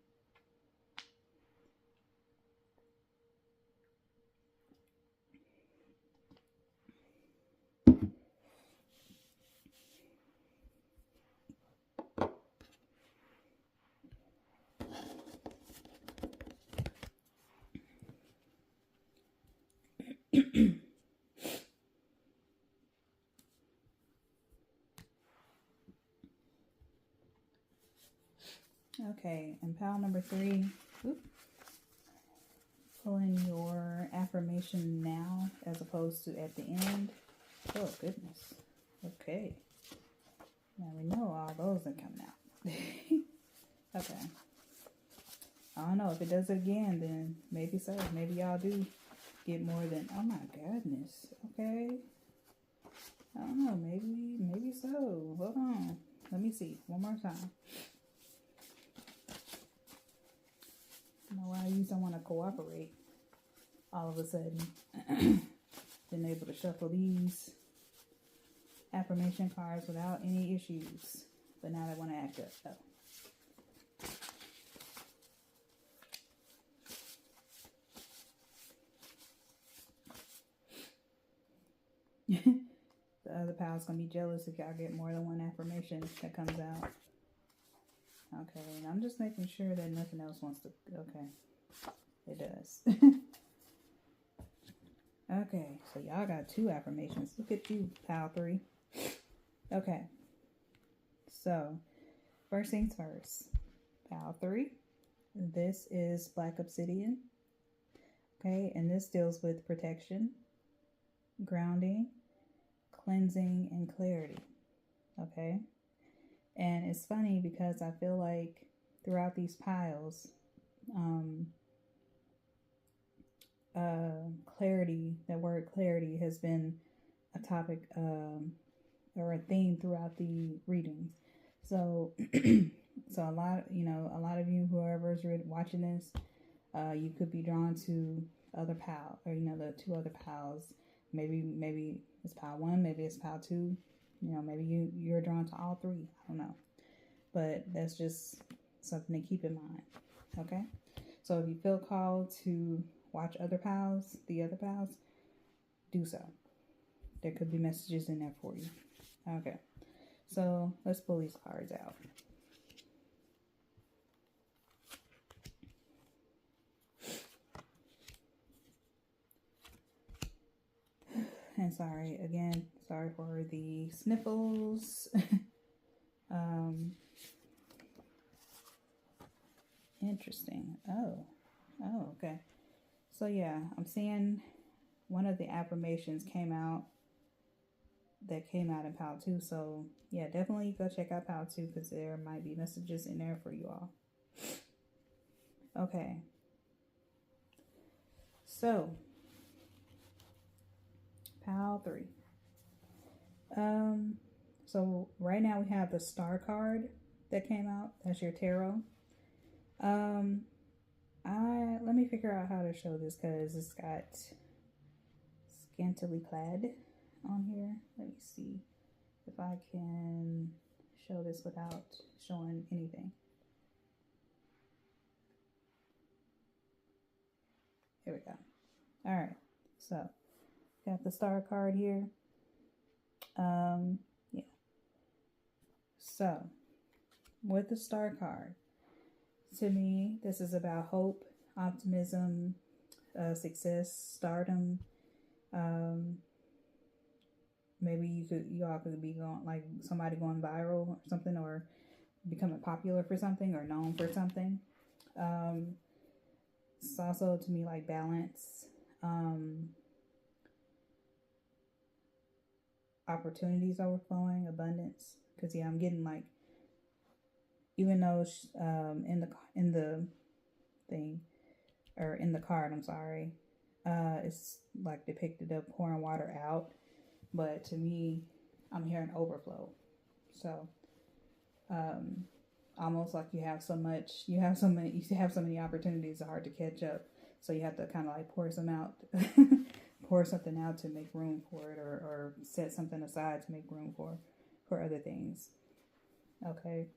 Okay, and pile number 3. Pulling your affirmation now as opposed to at the end. Oh, goodness. Okay. Now we know all those are coming out. Okay. I don't know. If it does it again, then maybe so. Maybe y'all do get more than... Oh, my goodness. Okay. I don't know. Maybe so. Hold on. Let me see. One more time. I don't know why you don't want to cooperate all of a sudden. Been able to shuffle these affirmation cards without any issues. But now they want to act up. So. The other pal's going to be jealous if y'all get more than one affirmation that comes out. Okay, and I'm just making sure that nothing else wants to... Okay. it does. Okay, so y'all got 2 affirmations. Look at you, pile 3. Okay, so first things first, pile 3. This is Black Obsidian. Okay, and this deals with protection, grounding, cleansing, and clarity. Okay, and it's funny because I feel like throughout these piles, clarity, that word clarity has been a topic or a theme throughout the readings. So so a lot of you, whoever's watching this, you could be drawn to other pal, or the 2 other pals. Maybe it's pile 1, maybe it's pile 2, maybe you're drawn to all 3. I don't know, but that's just something to keep in mind. Okay, so if you feel called to watch the other pals, do so. There could be messages in there for you. Okay, so let's pull these cards out. And sorry for the sniffles. Interesting. Oh, okay. So yeah, I'm seeing one of the affirmations came out in pile 2. So yeah, definitely go check out pile 2 because there might be messages in there for you all. Okay. So pile 3. So right now we have the Star card that came out. That's your tarot. Let me figure out how to show this because it's got scantily clad on here. Let me see if I can show this without showing anything. Here we go. All right, so got the Star card here. Yeah. So with the Star card, to me, this is about hope, optimism, success, stardom. Maybe you all could be going, like somebody going viral or something, or becoming popular for something, or known for something. It's also to me like balance, opportunities overflowing, abundance. Because yeah, I'm getting like, even though in the thing, or in the card, I'm sorry, it's like depicted of pouring water out, but to me, I'm hearing overflow. So almost like you have so many opportunities, it's hard to catch up. So you have to kind of like pour something out to make room for it, or set something aside to make room for other things. Okay.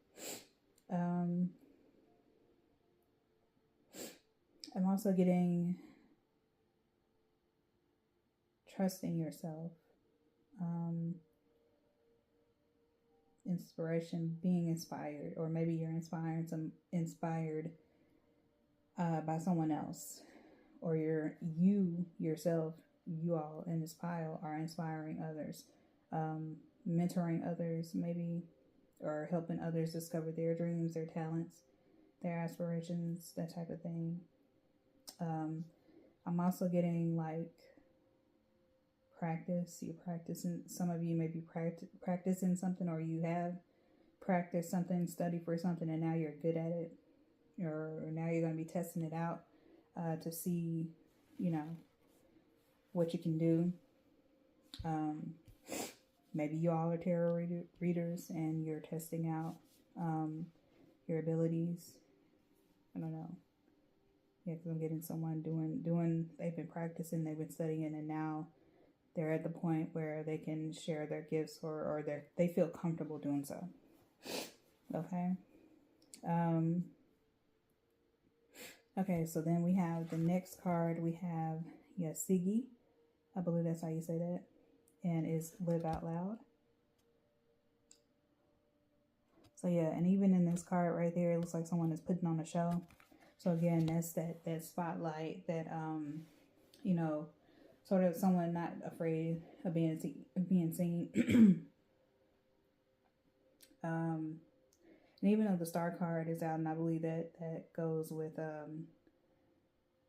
I'm also getting trusting yourself, inspiration, being inspired, or maybe you're inspired by someone else, or you all in this pile are inspiring others, mentoring others maybe, or helping others discover their dreams, their talents, their aspirations, that type of thing. I'm also getting like practice. You're practicing. Some of you may be practicing something, or you have practiced something, studied for something, and now you're good at it, or now you're going to be testing it out to see, what you can do. Maybe you all are tarot readers and you're testing out your abilities. I don't know. Yeah, because I'm getting someone doing. They've been practicing, they've been studying, and now they're at the point where they can share their gifts, or they feel comfortable doing so. Okay. Okay, so then we have the next card. We have Yasigi. I believe that's how you say that. And it's live out loud. So yeah, and even in this card right there, it looks like someone is putting on a show. So again, that's that spotlight, that you know, sort of someone not afraid of being seen. And even though the Star card is out, and I believe that goes with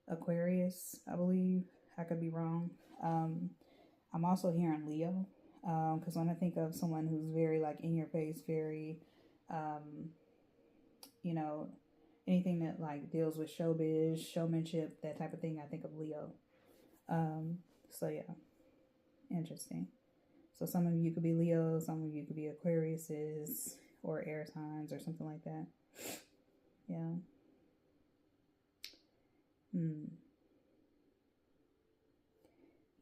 Aquarius, I believe. I could be wrong. I'm also hearing Leo, because when I think of someone who's very like in your face, very, you know, anything that like deals with showbiz, showmanship, that type of thing, I think of Leo. So yeah, interesting. So some of you could be Leo, some of you could be Aquariuses or air signs or something like that. Yeah.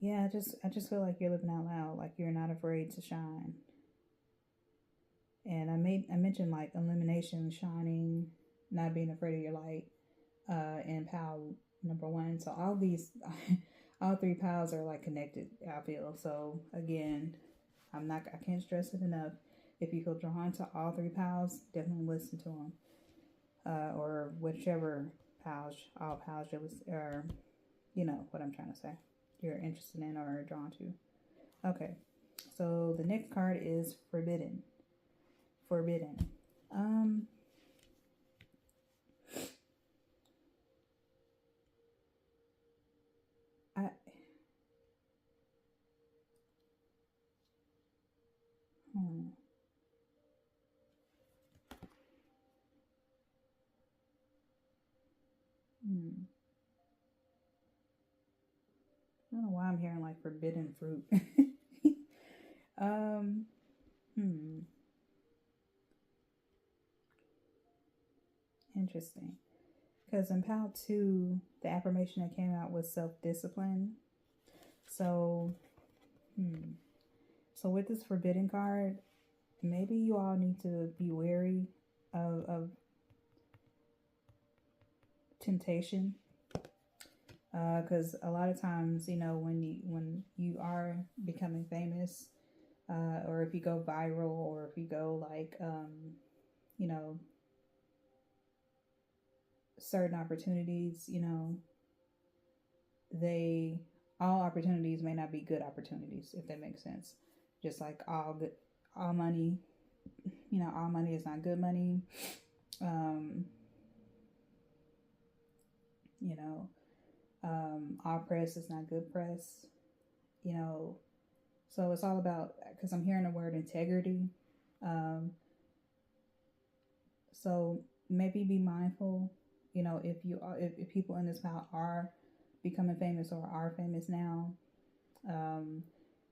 Yeah, I just feel like you're living out loud, like you're not afraid to shine. And I mentioned like illumination, shining, not being afraid of your light, and POW #1. So all these, all 3 POWs are like connected, I feel. So again, I can't stress it enough. If you feel drawn to all 3 POWs, definitely listen to them, or whichever POWs, all POWs or you know what I'm trying to say, you're interested in or drawn to. Okay, so the next card is Forbidden. I hmm, hmm. I don't know why I'm hearing like forbidden fruit. um, hmm, Interesting. Because in PAL 2, the affirmation that came out was self-discipline. So, so with this forbidden card, maybe you all need to be wary of temptation. Because a lot of times, you know, when you are becoming famous, or if you go viral, or if you go like, you know, certain opportunities, you know, all opportunities may not be good opportunities, if that makes sense. Just like all money, you know, all money is not good money. You know, all press is not good press. You know, so it's all about, because I'm hearing the word integrity. So maybe be mindful, you know, if people in this PAL are becoming famous or are famous now,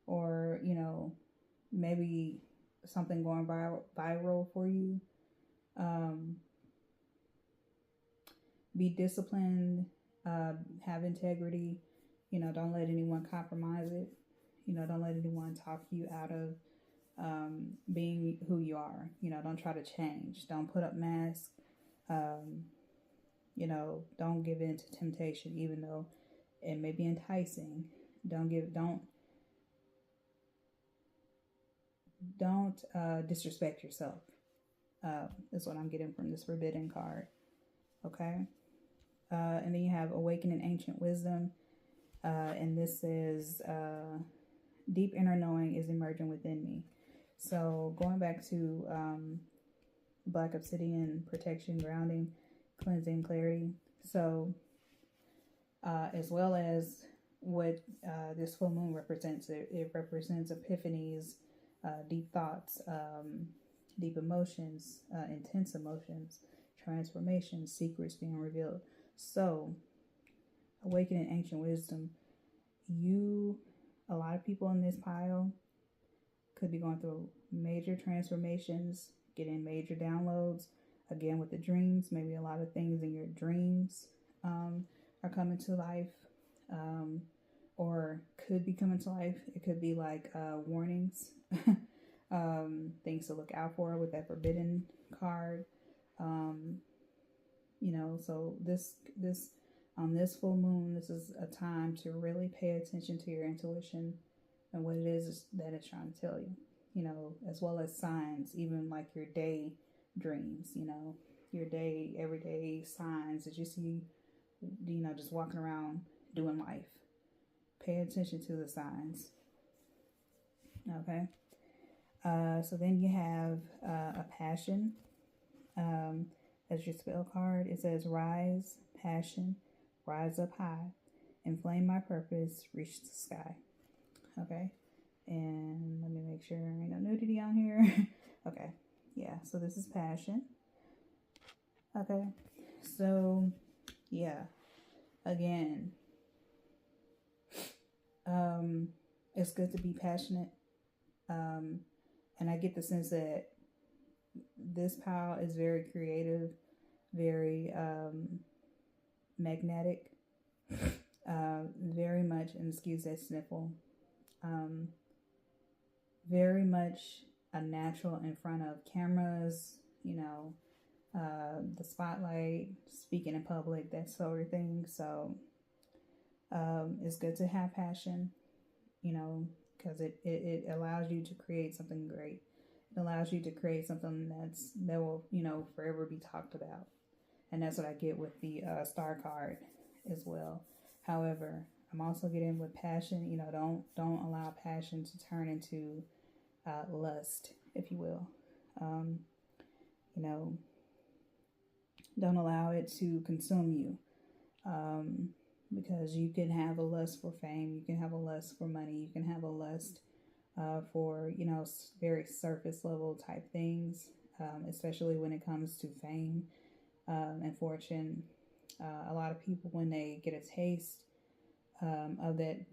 or you know, maybe something going viral for you. Be disciplined, have integrity. You know, don't let anyone compromise it. You know, don't let anyone talk you out of being who you are. You know, don't try to change. Don't put up masks. You know, don't give in to temptation, even though it may be enticing. Don't disrespect yourself. Is what I'm getting from this forbidden card. Okay. And then you have Awakening Ancient Wisdom. And this says, deep inner knowing is emerging within me. So going back to Black Obsidian, protection, grounding, cleansing, clarity. So as well as what this full moon represents, it represents epiphanies, deep thoughts, deep emotions, intense emotions, transformation, secrets being revealed. So awakening ancient wisdom, a lot of people in this pile could be going through major transformations, getting major downloads. Again, with the dreams, maybe a lot of things in your dreams are coming to life, or could be coming to life. It could be like warnings, things to look out for with that forbidden card. You know, so this on this full moon, this is a time to really pay attention to your intuition and what it is that it's trying to tell you, you know, as well as signs, even like your day dreams, you know. your day, everyday signs that you see, just walking around doing life. Pay attention to the signs. Okay. So then you have a passion. As your spell card, it says rise, passion, rise up high, inflame my purpose, reach the sky. Okay. And let me make sure there ain't no nudity on here. Okay. Yeah. So this is passion. Okay. So yeah. Again, it's good to be passionate. And I get the sense that this pile is very creative, very magnetic, very much, and excuse that sniffle, very much a natural in front of cameras, the spotlight, speaking in public, that sort of thing. So it's good to have passion, because it allows you to create something great. It allows you to create something that will, forever be talked about. And that's what I get with the star card as well. However, I'm also getting with passion, don't allow passion to turn into lust, if you will. Don't allow it to consume you. Because you can have a lust for fame, you can have a lust for money, you can have a lust for, very surface level type things, especially when it comes to fame and fortune. A lot of people, when they get a taste of that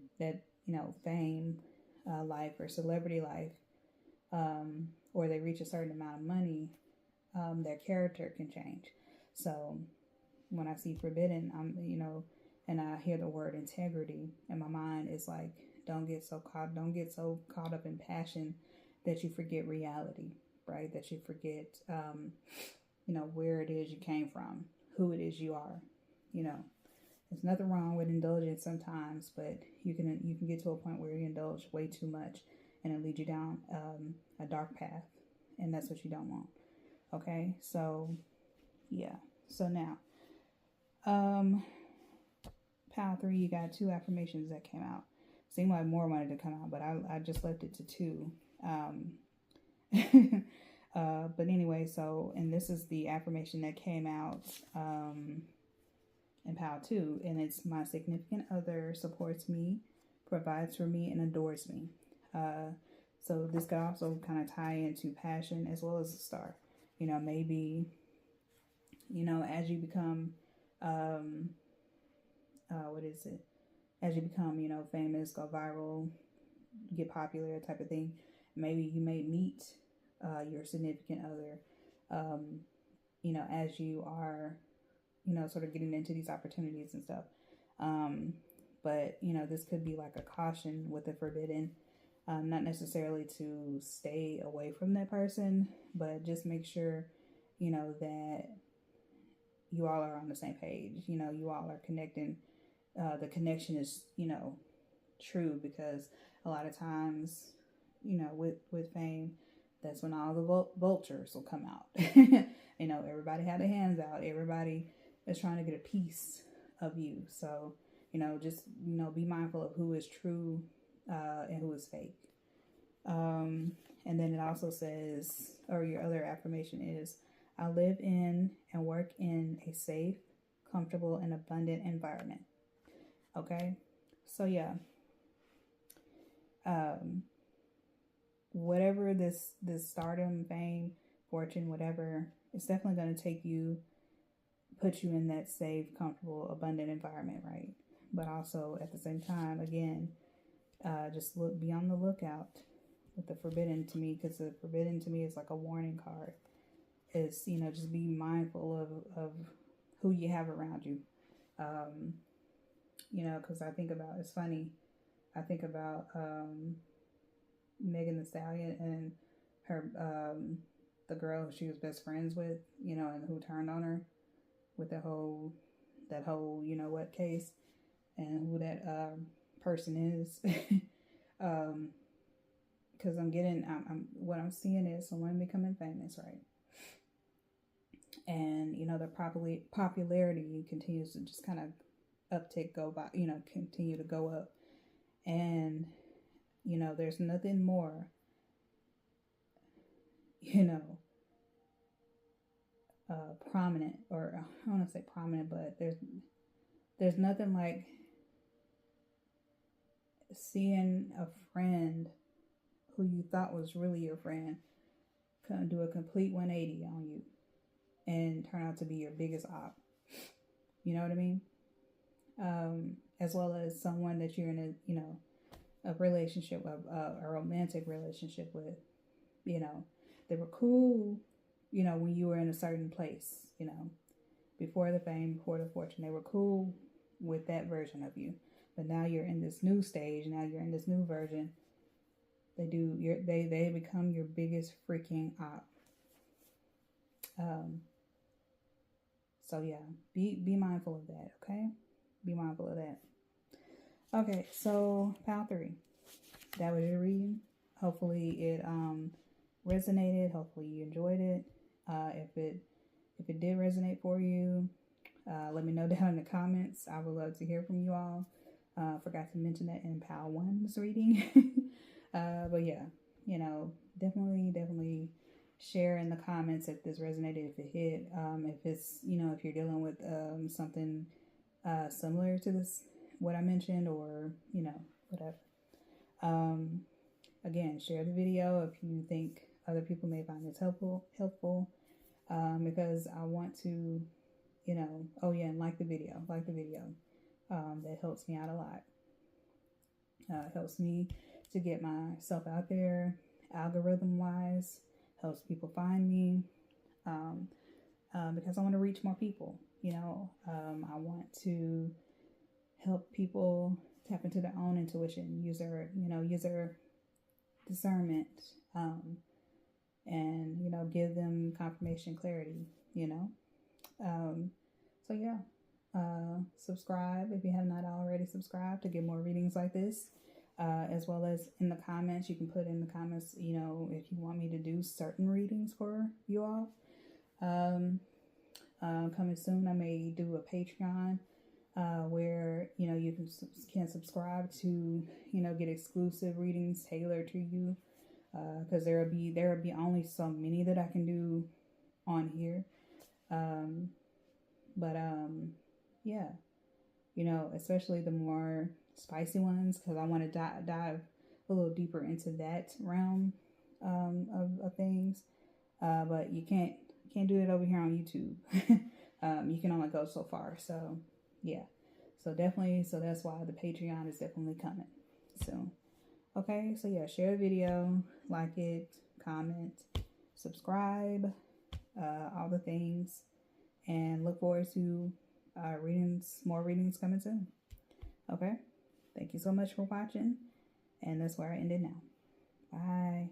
fame life or celebrity life, or they reach a certain amount of money, their character can change. So when I see forbidden, and I hear the word integrity, and my mind is like, don't get so caught up in passion that you forget reality, right? That you forget, where it is you came from, who it is you are. There's nothing wrong with indulgence sometimes, but you can get to a point where you indulge way too much, and it leads you down a dark path, and that's what you don't want. Okay, so yeah. So now, pile 3, you got 2 affirmations that came out. Seemed like more wanted to come out, but I just left it to 2. But anyway, and this is the affirmation that came out in pile 2, and it's my significant other supports me, provides for me, and adores me. So this could also kind of tie into passion as well as a star. Maybe, as you become, as you become, famous, go viral, get popular, type of thing, maybe you may meet your significant other, as you are, sort of getting into these opportunities and stuff. But, this could be like a caution with the forbidden, not necessarily to stay away from that person, but just make sure, that you all are on the same page, you all are connecting. The connection is, true, because a lot of times, with fame, that's when all the vultures will come out. Everybody had their hands out. Everybody is trying to get a piece of you. So, just, be mindful of who is true and who is fake. And then it also says, or your other affirmation is, I live in and work in a safe, comfortable, and abundant environment. Okay, so yeah, whatever this stardom, fame, fortune, whatever, it's definitely going to put you in that safe, comfortable, abundant environment, right? But also at the same time, again, just be on the lookout with the forbidden to me, because the forbidden to me is like a warning card. It's, just be mindful of who you have around you. Because I think about, it's funny, I think about Megan Thee Stallion and her, the girl she was best friends with, and who turned on her with that whole, what case, and who that person is. Because what I'm seeing is someone becoming famous, right? and you know their popularity continues to just kind of uptick, go by, you know, continue to go up. And you know there's nothing more, you know, prominent, or I don't want to say prominent, but there's nothing like seeing a friend who you thought was really your friend kind of do a complete 180 on you and turn out to be your biggest op. You know what I mean? As well as someone that you're in a, you know, a relationship with, a romantic relationship with, you know, they were cool, you know, when you were in a certain place, you know, before the fame, before the fortune, they were cool with that version of you. But now you're in this new stage, now you're in this new version. They become your biggest freaking op. So yeah, be mindful of that, okay? Be mindful of that. Okay, so pile 3. That was your reading. Hopefully it resonated. Hopefully you enjoyed it. If it did resonate for you, let me know down in the comments. I would love to hear from you all. Forgot to mention that in pile 1's reading. But yeah, you know, definitely share in the comments if this resonated, if it hit, if it's, you know, if you're dealing with something similar to this, what I mentioned, or, you know, whatever. Again, share the video if you think other people may find this helpful, because I want to, you know, oh yeah, and like the video. That helps me out a lot. Helps me to get myself out there, algorithm wise, helps people find me, because I want to reach more people. You know, I want to help people tap into their own intuition, use their discernment, and, you know, give them confirmation, clarity, you know. So yeah, subscribe if you have not already subscribed to get more readings like this, as well as in the comments. You can put in the comments, you know, if you want me to do certain readings for you all. Coming soon, I may do a Patreon, where, you know, you can subscribe to, you know, get exclusive readings tailored to you, because there will be only so many that I can do on here. Yeah, you know, especially the more spicy ones, because I want to dive a little deeper into that realm of things. But you can't do it over here on YouTube. You can only go so far. So yeah, so that's why the Patreon is definitely coming soon. Okay, so yeah, share the video, like it, comment, subscribe, all the things, and look forward to more readings coming soon. Okay, thank you so much for watching, and that's where I end it now. Bye.